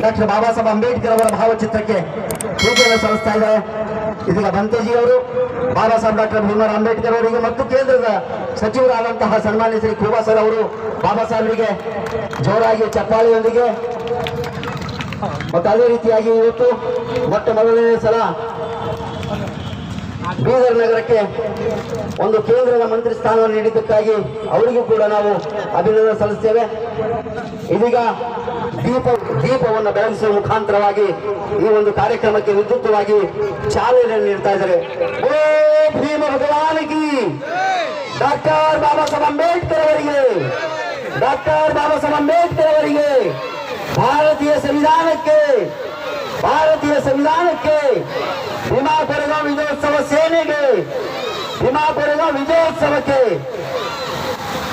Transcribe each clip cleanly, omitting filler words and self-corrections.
Doctor Baba Saheb Ambedkar ಅವರ ಭಾವಚಿತ್ರಕ್ಕೆ ಪೂಜೆಯನ್ನು ಸಲ್ಲಿಸ್ತಾ ಇದ್ದಾರೆ. ಇದೀಗ ಬಂತೇಜಿ ಅವರು ಬಾಬಾ ಸಾಹೇಬ್ ಡಾಕ್ಟರ್ ಭೀಮರಾವ್ ಅಂಬೇಡ್ಕರ್ ಅವರಿಗೆ ಮತ್ತು ಕೇಂದ್ರದ ಸಚಿವರಾದಂತಹ ಸನ್ಮಾನ್ಯ ಶ್ರೀ ಖೂಬಾ ಸರ್ ಅವರು ಬಾಬಾ ಸಾಹೇಬರಿಗೆ ಜೋರಾಗಿ ಚಪ್ಪಾಳೆಯೊಂದಿಗೆ ಮತ್ತು ಅದೇ ರೀತಿಯಾಗಿ ಇವತ್ತು ಮೊಟ್ಟ ಮೊದಲನೇ ಸಲ ಬೀದರ್ ನಗರಕ್ಕೆ ಒಂದು ಕೇಂದ್ರದ ಮಂತ್ರಿ ಸ್ಥಾನವನ್ನು ನೀಡಿದ್ದಕ್ಕಾಗಿ ಅವರಿಗೂ ಕೂಡ ನಾವು ಅಭಿನಂದನೆ ಸಲ್ಲಿಸ್ತೇವೆ. ಇದೀಗ ದೀಪವನ್ನು ಬೆಳಗಿಸುವ ಮುಖಾಂತರವಾಗಿ ಈ ಒಂದು ಕಾರ್ಯಕ್ರಮಕ್ಕೆ ವಿದ್ಯುಕ್ತವಾಗಿ ಚಾಲನೆ ನೀಡ್ತಾ ಇದ್ದಾರೆ. ಓ ಭೀಮ ಭಗವಾನಿಗೆ, ಡಾಕ್ಟರ್ ಬಾಬಾ ಸಾಹೇಬ್ ಅಂಬೇಡ್ಕರ್ ಅವರಿಗೆ, ಡಾಕ್ಟರ್ ಬಾಬಾ ಸಾಹೇಬ್ ಅಂಬೇಡ್ಕರ್ ಅವರಿಗೆ, ಭಾರತೀಯ ಸಂವಿಧಾನಕ್ಕೆ, ಭಾರತೀಯ ಸಂವಿಧಾನಕ್ಕೆ, ಭೀಮಾ ಕೊರೆಗಾಂವ್ ವಿಜಯೋತ್ಸವ ಸೇನೆಗೆ, ಭೀಮಾ ಕೊರೆಗಾಂವ್ ವಿಜಯೋತ್ಸವಕ್ಕೆ.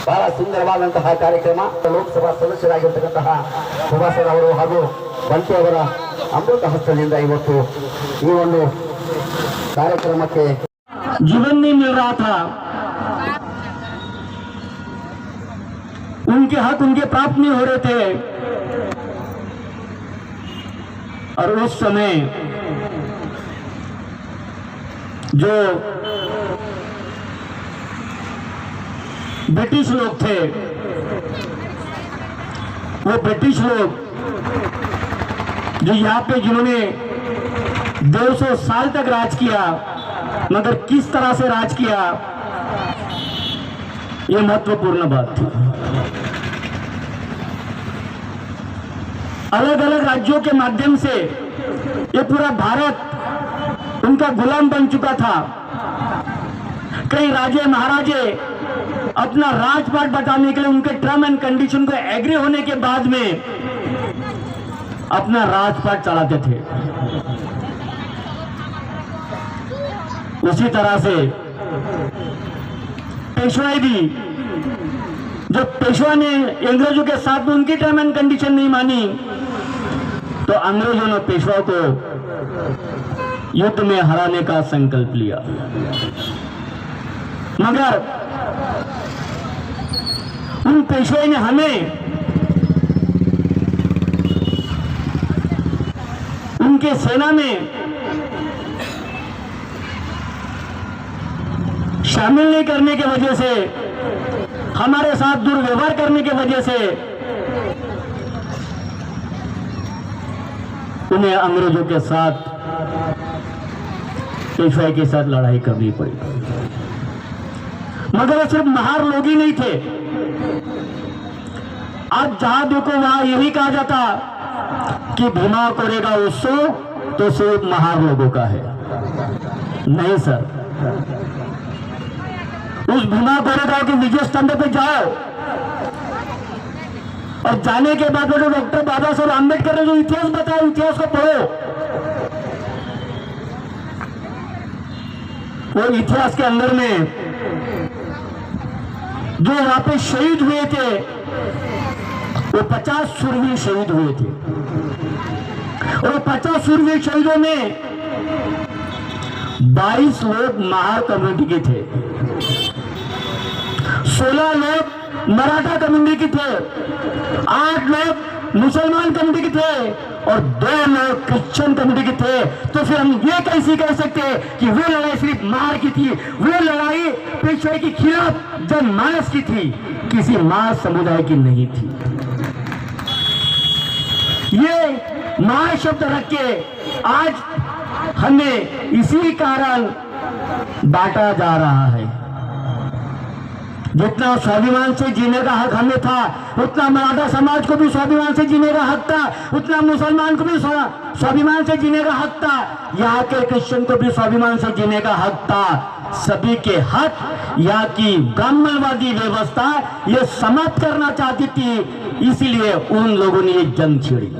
ಬಹಳ ಸುಂದರವಾದಂತಹ ಕಾರ್ಯಕ್ರಮ. ಲೋಕಸಭಾ ಸದಸ್ಯರಾಗಿರ್ತಕ್ಕಂತಹ ಸುಭಾಷ್ ಅವರು ಹಾಗೂ ಬಂಟಿ ಅವರ ಅಮೃತ ಹಸ್ತದಿಂದ ಇವತ್ತು ಈ ಒಂದು ಕಾರ್ಯಕ್ರಮಕ್ಕೆ जीवन नहीं मिल रहा था, उनके हक उनके प्राप्त नहीं हो रहे थे। और उस समय जो ब्रिटिश लोग थे, वो ब्रिटिश लोग जो यहाँ पे जिन्होंने 200 साल तक राज किया, मगर किस तरह से राज किया, ये महत्वपूर्ण बात थी। अलग अलग राज्यों के माध्यम से ये पूरा भारत उनका गुलाम बन चुका था। कई राजे महाराजे अपना राजपाट बचाने के लिए उनके टर्म एंड कंडीशन को एग्री होने के बाद में अपना राजपाट चलाते थे। उसी तरह से पेशवाई भी, जब पेशवा ने अंग्रेजों के साथ में उनकी टर्म एंड कंडीशन नहीं मानी, तो अंग्रेजों ने पेशवा को युद्ध में हराने का संकल्प लिया। मगर उन पेशवाई ने हमें उनके सेना में शामिल नहीं करने की वजह से, हमारे साथ दुर्व्यवहार करने की वजह से उन्हें अंग्रेजों के साथ, पेशवाई के साथ लड़ाई करनी पड़ी। मगर वो सिर्फ महार लोग ही नहीं थे। आज जहां देखो वहां यही कहा जाता कि भीमा कोरेगांव उत्सव तो सिर्फ महार लोगों का है। नहीं सर, उस भीमा कोरेगांव के विजय स्तंभ पे जाओ और जाने के बाद जो डॉक्टर बाबा साहब आम्बेडकर ने जो इतिहास बताया, इतिहास को पढ़ो। वो इतिहास के अंदर में जो वहां पे शहीद हुए थे, वो 50 शूरवीर शहीद हुए थे। और 50 शूरवीर शहीदों में 22 लोग महार कम्युनिटी के थे, 16 लोग मराठा कम्युनिटी के थे, 8 लोग मुसलमान कम्युनिटी के थे और 2 लोग क्रिश्चियन कम्युनिटी के थे। तो फिर हम ये कैसे कह सकते हैं कि वो लड़ाई सिर्फ महार की थी? वो लड़ाई पेशवाई के खिलाफ जनमानस की थी, किसी महार समुदाय की नहीं थी। ये महार शब्द रख के आज हमें इसी कारण बांटा जा रहा है। जितना स्वाभिमान से जीने का हक हमें था, उतना मराठा समाज को भी स्वाभिमान से जीने का हक था, उतना मुसलमान को भी स्वाभिमान से जीने का हक था, यहाँ के क्रिश्चियन को भी स्वाभिमान से जीने का हक था। सभी के हक यहाँ की ब्राह्मणवादी व्यवस्था ये समाप्त करना चाहती थी, इसीलिए उन लोगों ने ये जंग छेड़ी।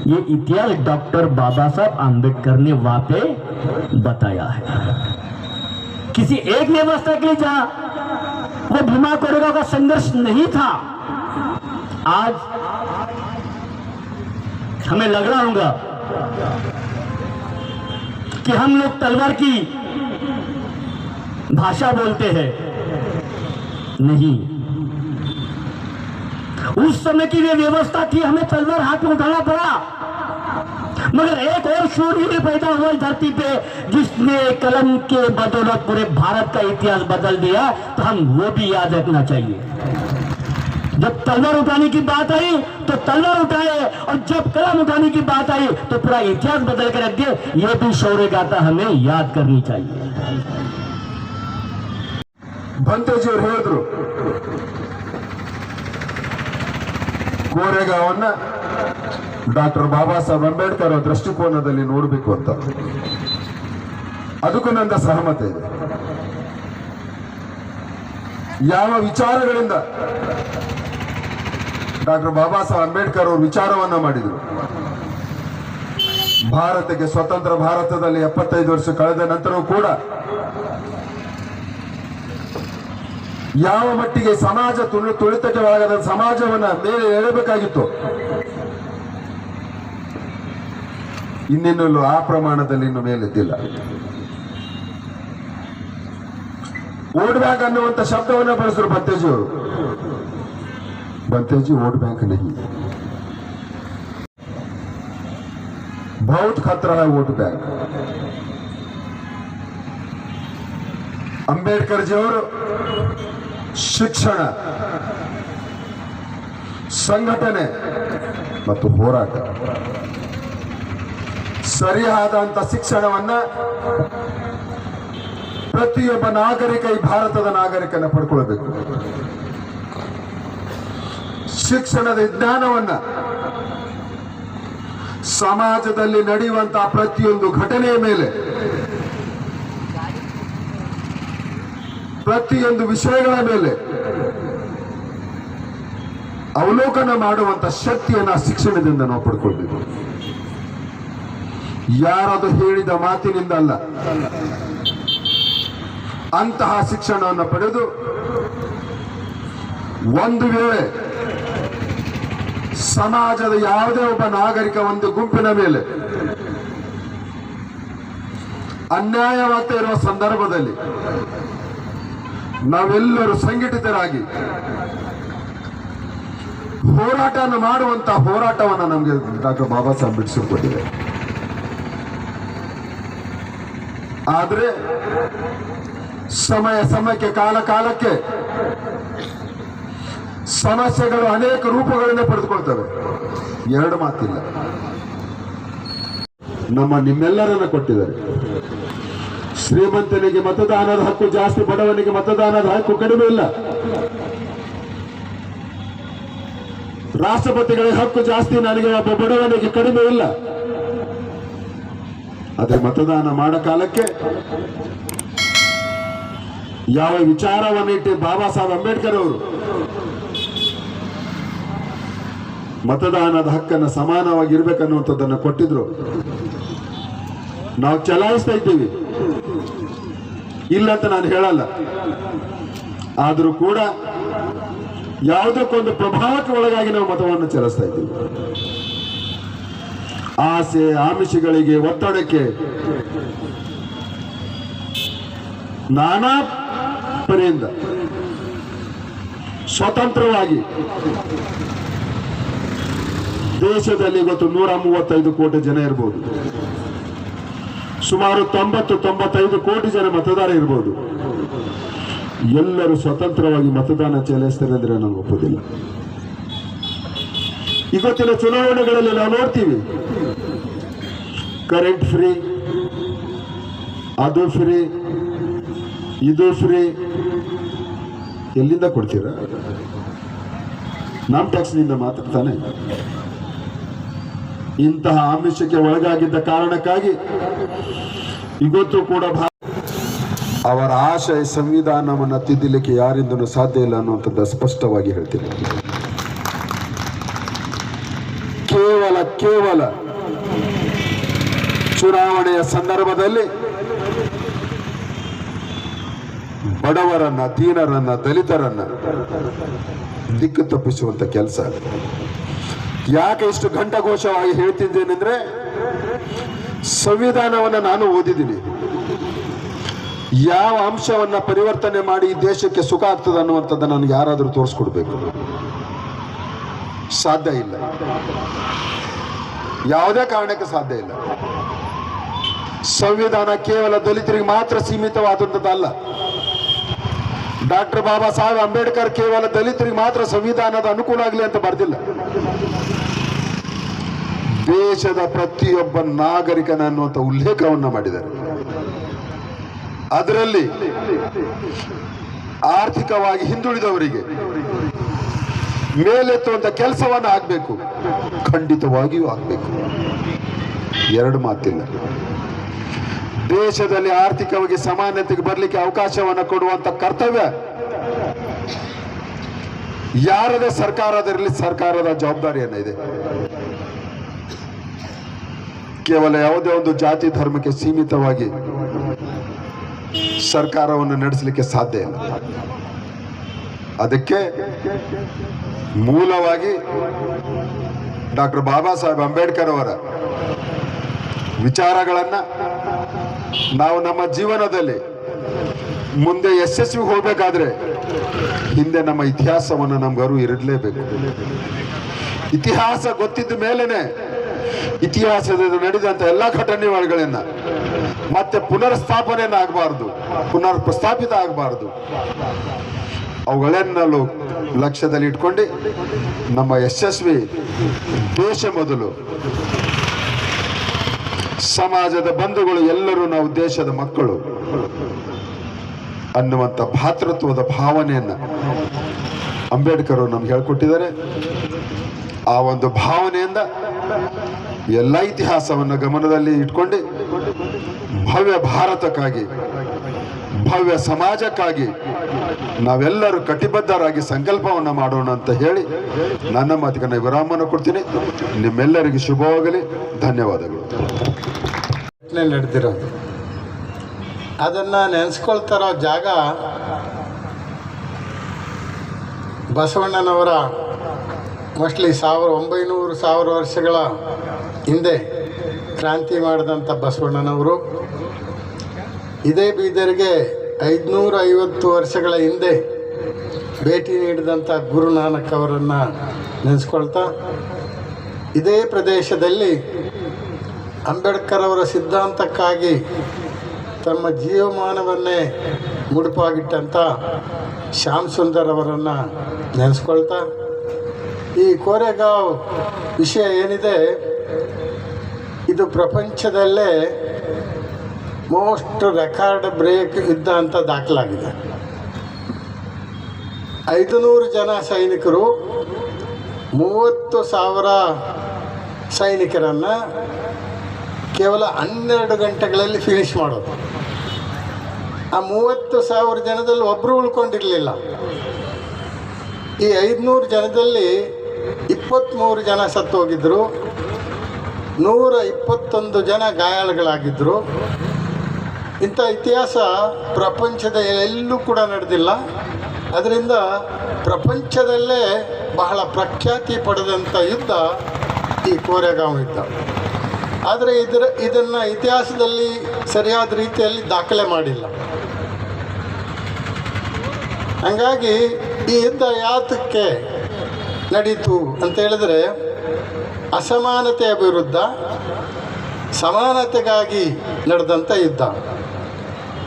ये इतिहास डॉक्टर बाबा साहब आम्बेडकर ने वहां पे बताया है। किसी एक व्यवस्था के लिए जहां वो भीमा कोरेगांव का संघर्ष नहीं था, आज हमें लग रहा होगा कि हम लोग तलवार की भाषा बोलते हैं। नहीं, उस समय की ये व्यवस्था थी, हमें तलवार हाथ में उठाना पड़ा। शूरवीर पैदा हुआ इस धरती पे जिसने कलम के बदौलत पूरे भारत का इतिहास बदल दिया, तो हम वो भी याद रखना चाहिए। जब तलवार उठाने की बात आई तो तलवार उठाए, और जब कलम उठाने की बात आई तो पूरा इतिहास बदल कर रख दिए। ये भी शौर्य गाथा हमें याद करनी चाहिए। ಬಂತೇಜಿಯವರು ಹೇಳಿದ್ರು, ಕೋರೆಗಾಂವನ್ನ ಡಾಕ್ಟರ್ ಬಾಬಾ ಸಾಹೇಬ್ ಅಂಬೇಡ್ಕರ್ ಅವರ ದೃಷ್ಟಿಕೋನದಲ್ಲಿ ನೋಡಬೇಕು ಅಂತ. ಅದಕ್ಕೂ ನನ್ನ ಸಹಮತ ಇದೆ. ಯಾವ ವಿಚಾರಗಳಿಂದ ಡಾಕ್ಟರ್ ಬಾಬಾ ಸಾಹೇಬ್ ಅಂಬೇಡ್ಕರ್ ಅವರು ವಿಚಾರವನ್ನ ಮಾಡಿದರು, ಭಾರತಕ್ಕೆ ಸ್ವತಂತ್ರ ಭಾರತದಲ್ಲಿ 75 ವರ್ಷ ಕಳೆದ ನಂತರವೂ ಕೂಡ ಯಾವ ಮಟ್ಟಿಗೆ ಸಮಾಜ ತುಳಿತಕ್ಕೆ ಒಳಗಾದ ಸಮಾಜವನ್ನ ಮೇಲೆ ಎಳಬೇಕಾಗಿತ್ತು, ಇನ್ನಿನ್ನೂ ಆ ಪ್ರಮಾಣದಲ್ಲಿ ಇನ್ನು ಮೇಲೆದ್ದಿಲ್ಲ. ವೋಟ್ ಬ್ಯಾಂಕ್ ಅನ್ನುವಂತ ಶಬ್ದವನ್ನ ಬಳಸಿದ್ರು ಬಂತೇಜಿ ಅವರು. ಬಂತೇಜಿ वोट बैंक नहीं, बहुत खतरा है वोट बैंक. ಅಂಬೇಡ್ಕರ್ ಜಿಯವರು ಶಿಕ್ಷಣ, ಸಂಘಟನೆ ಮತ್ತು ಹೋರಾಟ, ಸರಿಯಾದಂತ ಶಿಕ್ಷಣವನ್ನ ಪ್ರತಿಯೊಬ್ಬ ನಾಗರಿಕ, ಈ ಭಾರತದ ನಾಗರಿಕನ ಪಡ್ಕೊಳ್ಬೇಕು. ಶಿಕ್ಷಣದ ಜ್ಞಾನವನ್ನ ಸಮಾಜದಲ್ಲಿ ನಡೆಯುವಂತಹ ಪ್ರತಿಯೊಂದು ಘಟನೆಯ ಮೇಲೆ, ಪ್ರತಿಯೊಂದು ವಿಷಯಗಳ ಮೇಲೆ ಅವಲೋಕನ ಮಾಡುವಂತ ಶಕ್ತಿಯನ್ನ ಶಿಕ್ಷಣದಿಂದ ನಾವು ಪಡ್ಕೊಳ್ಬೇಕು. ಯಾರದು ಹೇಳಿದ ಮಾತಿನಿಂದ ಅಲ್ಲ, ಅಂತಹ ಶಿಕ್ಷಣವನ್ನು ಪಡೆದು ಒಂದು ವೇಳೆ ಸಮಾಜದ ಯಾವುದೇ ಒಬ್ಬ ನಾಗರಿಕ ಒಂದು ಗುಂಪಿನ ಮೇಲೆ ಅನ್ಯಾಯವಾಗ್ತಾ ಇರುವ ಸಂದರ್ಭದಲ್ಲಿ ನಾವೆಲ್ಲರೂ ಸಂಘಟಿತರಾಗಿ ಹೋರಾಟವನ್ನು ಮಾಡುವಂತಹ ಹೋರಾಟವನ್ನು ನಮಗೆ ಡಾಕ್ಟರ್ ಬಾಬಾ ಸಾಹೇಬ್ ಬಿಡಿಸಿಕೊಟ್ಟಿದೆ. ಆದರೆ ಸಮಯಕ್ಕೆ ಕಾಲ ಕಾಲಕ್ಕೆ ಸಮಸ್ಯೆಗಳು ಅನೇಕ ರೂಪಗಳಿಂದ ಪಡೆದುಕೊಳ್ತವೆ, ಎರಡು ಮಾತಿಲ್ಲ. ನಿಮ್ಮೆಲ್ಲರನ್ನ ಕೊಟ್ಟಿದ್ದಾರೆ. ಶ್ರೀಮಂತನಿಗೆ ಮತದಾನದ ಹಕ್ಕು ಜಾಸ್ತಿ, ಬಡವನಿಗೆ ಮತದಾನದ ಹಕ್ಕು ಕಡಿಮೆ ಇಲ್ಲ. ರಾಷ್ಟ್ರಪತಿಗಳಿಗೆ ಹಕ್ಕು ಜಾಸ್ತಿ, ನನಗೆ ಒಬ್ಬ ಬಡವನಿಗೆ ಕಡಿಮೆ ಇಲ್ಲ. ಅದೇ ಮತದಾನ ಮಾಡೋ ಕಾಲಕ್ಕೆ ಯಾವ ವಿಚಾರವನ್ನಿಟ್ಟು ಬಾಬಾ ಸಾಹೇಬ್ ಅಂಬೇಡ್ಕರ್ ಅವರು ಮತದಾನದ ಹಕ್ಕನ್ನು ಸಮಾನವಾಗಿ ಇರ್ಬೇಕನ್ನುವಂಥದ್ದನ್ನು ಕೊಟ್ಟಿದ್ರು. ನಾವು ಚಲಾಯಿಸ್ತಾ ಇದ್ದೀವಿ, ಇಲ್ಲ ಅಂತ ನಾನು ಹೇಳಲ್ಲ. ಆದರೂ ಕೂಡ ಯಾವುದಕ್ಕೊಂದು ಪ್ರಭಾವಕ್ಕೆ ಒಳಗಾಗಿ ನಾವು ಮತವನ್ನು ಚಲಾಯಿಸ್ತಾ ಇದ್ದೀವಿ. ಆಸೆ ಆಮಿಷಗಳಿಗೆ, ಒತ್ತಡಕ್ಕೆ, ನಾನಾ ಪರಿಯಿಂದ ಸ್ವತಂತ್ರವಾಗಿ ದೇಶದಲ್ಲಿ ಇವತ್ತು 135 ಕೋಟಿ ಜನ ಇರಬಹುದು, ಸುಮಾರು 90-95 ಕೋಟಿ ಜನ ಮತದಾರ ಇರಬಹುದು. ಎಲ್ಲರೂ ಸ್ವತಂತ್ರವಾಗಿ ಮತದಾನ ಚಲಾಯಿಸ್ತಾರೆ ಅಂದ್ರೆ ನಾನು ಒಪ್ಪುದಿಲ್ಲ. ಇವತ್ತಿನ ಚುನಾವಣೆಗಳಲ್ಲಿ ನಾವು ನೋಡ್ತೀವಿ, ಕರೆಂಟ್ ಫ್ರೀ, ಅದು ಫ್ರೀ, ಇದು ಫ್ರೀ. ಎಲ್ಲಿಂದ ಕೊಡ್ತೀರಾ? ನಮ್ಮ ಟ್ಯಾಕ್ಸ್ನಿಂದ ಮಾತ್ರ ತಾನೆ. ಇಂತಹ ಆಮಿಷಕ್ಕೆ ಒಳಗಾಗಿದ್ದ ಕಾರಣಕ್ಕಾಗಿ ಇವತ್ತು ಕೂಡ ಅವರ ಆಶಯ ಸಂವಿಧಾನವನ್ನು ತಿದ್ದಲಿಕ್ಕೆ ಯಾರಿಂದನೂ ಸಾಧ್ಯ ಇಲ್ಲ ಅನ್ನುವಂಥದ್ದು ಸ್ಪಷ್ಟವಾಗಿ ಹೇಳ್ತೀನಿ. ಕೇವಲ ಚುನಾವಣೆಯ ಸಂದರ್ಭದಲ್ಲಿ ಬಡವರನ್ನ, ದೀನರನ್ನ, ದಲಿತರನ್ನ ದಿಕ್ಕು ತಪ್ಪಿಸುವಂತ ಕೆಲಸ. ಯಾಕೆ ಇಷ್ಟು ಘಂಟಘೋಷವಾಗಿ ಹೇಳ್ತಿದ್ದೇನೆಂದ್ರೆ, ಸಂವಿಧಾನವನ್ನ ನಾನು ಓದಿದ್ದೀನಿ. ಯಾವ ಅಂಶವನ್ನ ಪರಿವರ್ತನೆ ಮಾಡಿ ಈ ದೇಶಕ್ಕೆ ಸುಖ ಆಗ್ತದೆ ಅನ್ನುವಂಥದ್ದು ನನಗೆ ಯಾರಾದರೂ ತೋರಿಸ್ಕೊಡ್ಬೇಕು. ಸಾಧ್ಯ ಇಲ್ಲ, ಯಾವುದೇ ಕಾರಣಕ್ಕೆ ಸಾಧ್ಯ ಇಲ್ಲ. ಸಂವಿಧಾನ ಕೇವಲ ದಲಿತರಿಗೆ ಮಾತ್ರ ಸೀಮಿತವಾದಂಥದ್ದಲ್ಲ. ಡಾಕ್ಟರ್ ಬಾಬಾ ಸಾಹೇಬ್ ಅಂಬೇಡ್ಕರ್ ಕೇವಲ ದಲಿತರಿಗೆ ಮಾತ್ರ ಸಂವಿಧಾನದ ಅನುಕೂಲ ಆಗಲಿ ಅಂತ ಬರೆದಿಲ್ಲ. ದೇಶದ ಪ್ರತಿಯೊಬ್ಬ ನಾಗರಿಕನ ಅನ್ನುವಂಥ ಉಲ್ಲೇಖವನ್ನು ಮಾಡಿದ್ದಾರೆ. ಅದರಲ್ಲಿ ಆರ್ಥಿಕವಾಗಿ ಹಿಂದುಳಿದವರಿಗೆ ಮೇಲೆತ್ತುವಂತ ಕೆಲಸವನ್ನು ಆಗಬೇಕು, ಖಂಡಿತವಾಗಿಯೂ ಆಗಬೇಕು, ಎರಡು ಮಾತಿಲ್ಲ. ದೇಶದಲ್ಲಿ ಆರ್ಥಿಕವಾಗಿ ಸಮಾನತೆಗೆ ಬರಲಿಕ್ಕೆ ಅವಕಾಶವನ್ನು ಕೊಡುವಂತ ಕರ್ತವ್ಯ ಯಾರದೇ ಸರ್ಕಾರದಲ್ಲಿ ಸರ್ಕಾರದ ಜವಾಬ್ದಾರಿಯನ್ನ ಇದೆ. ಕೇವಲ ಯಾವುದೇ ಒಂದು ಜಾತಿ ಧರ್ಮಕ್ಕೆ ಸೀಮಿತವಾಗಿ ಸರ್ಕಾರವನ್ನು ನಡೆಸಲಿಕ್ಕೆ ಸಾಧ್ಯ ಇಲ್ಲ. ಅದಕ್ಕೆ ಮೂಲವಾಗಿ ಡಾಕ್ಟರ್ ಬಾಬಾ ಸಾಹೇಬ್ ಅಂಬೇಡ್ಕರ್ ಅವರ ವಿಚಾರಗಳನ್ನ ನಾವು ನಮ್ಮ ಜೀವನದಲ್ಲಿ ಮುಂದೆ ಯಶಸ್ವಿ ಹೋಗಬೇಕಾದ್ರೆ ಹಿಂದೆ ನಮ್ಮ ಇತಿಹಾಸವನ್ನು ನಮ್ಗೆ ಅರಿವು ಇರಲೇಬೇಕು. ಇತಿಹಾಸ ಗೊತ್ತಿದ್ದ ಮೇಲೇನೆ ಇತಿಹಾಸದಲ್ಲಿ ನಡೆದಂತ ಎಲ್ಲ ಘಟನೆಗಳನ್ನ ಮತ್ತೆ ಪುನರ್ಸ್ಥಾಪನೆಯನ್ನು ಆಗಬಾರ್ದು, ಪುನರ್ ಪ್ರಸ್ಥಾಪಿತ ಆಗಬಾರ್ದು. ಅವುಗಳನ್ನೆಲ್ಲೂ ಲಕ್ಷ್ಯದಲ್ಲಿ ಇಟ್ಕೊಂಡು ನಮ್ಮ ಯಶಸ್ವಿ ದೇಶ ಮೊದಲು, ಸಮಾಜದ ಬಂಧುಗಳು ಎಲ್ಲರೂ ನಾವು ದೇಶದ ಮಕ್ಕಳು ಅನ್ನುವಂಥ ಭಾತೃತ್ವದ ಭಾವನೆಯನ್ನ ಅಂಬೇಡ್ಕರ್ ಅವರು ನಮ್ಗೆ ಹೇಳ್ಕೊಟ್ಟಿದ್ದಾರೆ. ಆ ಒಂದು ಭಾವನೆಯಿಂದ ಎಲ್ಲ ಇತಿಹಾಸವನ್ನು ಗಮನದಲ್ಲಿ ಇಟ್ಕೊಂಡು ಭವ್ಯ ಭಾರತಕ್ಕಾಗಿ, ಭವ್ಯ ಸಮಾಜಕ್ಕಾಗಿ ನಾವೆಲ್ಲರೂ ಕಟಿಬದ್ಧರಾಗಿ ಸಂಕಲ್ಪವನ್ನು ಮಾಡೋಣ ಅಂತ ಹೇಳಿ ನನ್ನ ಮಾತಿಗೆ ನಾನು ವಿರಾಮವನ್ನು ಕೊಡ್ತೀನಿ. ನಿಮ್ಮೆಲ್ಲರಿಗೆ ಶುಭವಾಗಲಿ. ಧನ್ಯವಾದಗಳು. ನಡೆದಿರೋದು ಅದನ್ನು ನೆನೆಸ್ಕೊಳ್ತಾರೋ ಜಾಗ ಬಸವಣ್ಣನವರ ಮೋಸ್ಟ್ಲಿ 1900 ವರ್ಷಗಳ ಹಿಂದೆ ಕ್ರಾಂತಿ ಮಾಡಿದಂಥ ಬಸವಣ್ಣನವರು ಇದೇ ಬೀದರ್ಗೆ 550 ವರ್ಷಗಳ ಹಿಂದೆ ಭೇಟಿ ನೀಡಿದಂಥ ಗುರುನಾನಕ್ ಅವರನ್ನು ನೆನೆಸ್ಕೊಳ್ತಾ, ಇದೇ ಪ್ರದೇಶದಲ್ಲಿ ಅಂಬೇಡ್ಕರ್ ಅವರ ಸಿದ್ಧಾಂತಕ್ಕಾಗಿ ತಮ್ಮ ಜೀವಮಾನವನ್ನೇ ಮುಡುಪಾಗಿಟ್ಟಂಥ ಶ್ಯಾಮ್ ಸುಂದರ್ ಅವರನ್ನು ನೆನೆಸ್ಕೊಳ್ತಾ, ಈ ಕೋರೆಗಾಂವ್ ವಿಷಯ ಏನಿದೆ ಇದು ಪ್ರಪಂಚದಲ್ಲೇ ಮೋಸ್ಟ್ ರೆಕಾರ್ಡ್ ಬ್ರೇಕ್ ಯುದ್ಧ ಅಂತ ದಾಖಲಾಗಿದೆ. 500 ಜನ ಸೈನಿಕರು 30,000 ಸೈನಿಕರನ್ನು ಕೇವಲ 12 ಗಂಟೆಗಳಲ್ಲಿ ಫಿನಿಷ್ ಮಾಡೋದು. ಆ 30,000 ಜನದಲ್ಲಿ ಒಬ್ಬರು ಉಳ್ಕೊಂಡಿರಲಿಲ್ಲ. ಈ 500 ಜನದಲ್ಲಿ 23 ಜನ ಸತ್ತು ಹೋಗಿದ್ದರು, 121 ಜನ ಗಾಯಾಳುಗಳಾಗಿದ್ದರು. ಇಂಥ ಇತಿಹಾಸ ಪ್ರಪಂಚದ ಎಲ್ಲೂ ಕೂಡ ನಡೆದಿಲ್ಲ. ಅದರಿಂದ ಪ್ರಪಂಚದಲ್ಲೇ ಬಹಳ ಪ್ರಖ್ಯಾತಿ ಪಡೆದಂಥ ಯುದ್ಧ ಈ ಕೋರೆಗಾಂವ್ ಯುದ್ಧ. ಆದರೆ ಇದನ್ನು ಇತಿಹಾಸದಲ್ಲಿ ಸರಿಯಾದ ರೀತಿಯಲ್ಲಿ ದಾಖಲೆ ಮಾಡಿಲ್ಲ. ಹಾಗಾಗಿ ಈ ಯುದ್ಧ ಯಾತಕ್ಕೆ ನಡೀತು ಅಂತ ಹೇಳಿದ್ರೆ, ಅಸಮಾನತೆಯ ವಿರುದ್ಧ ಸಮಾನತೆಗಾಗಿ ನಡೆದಂಥ ಯುದ್ಧ.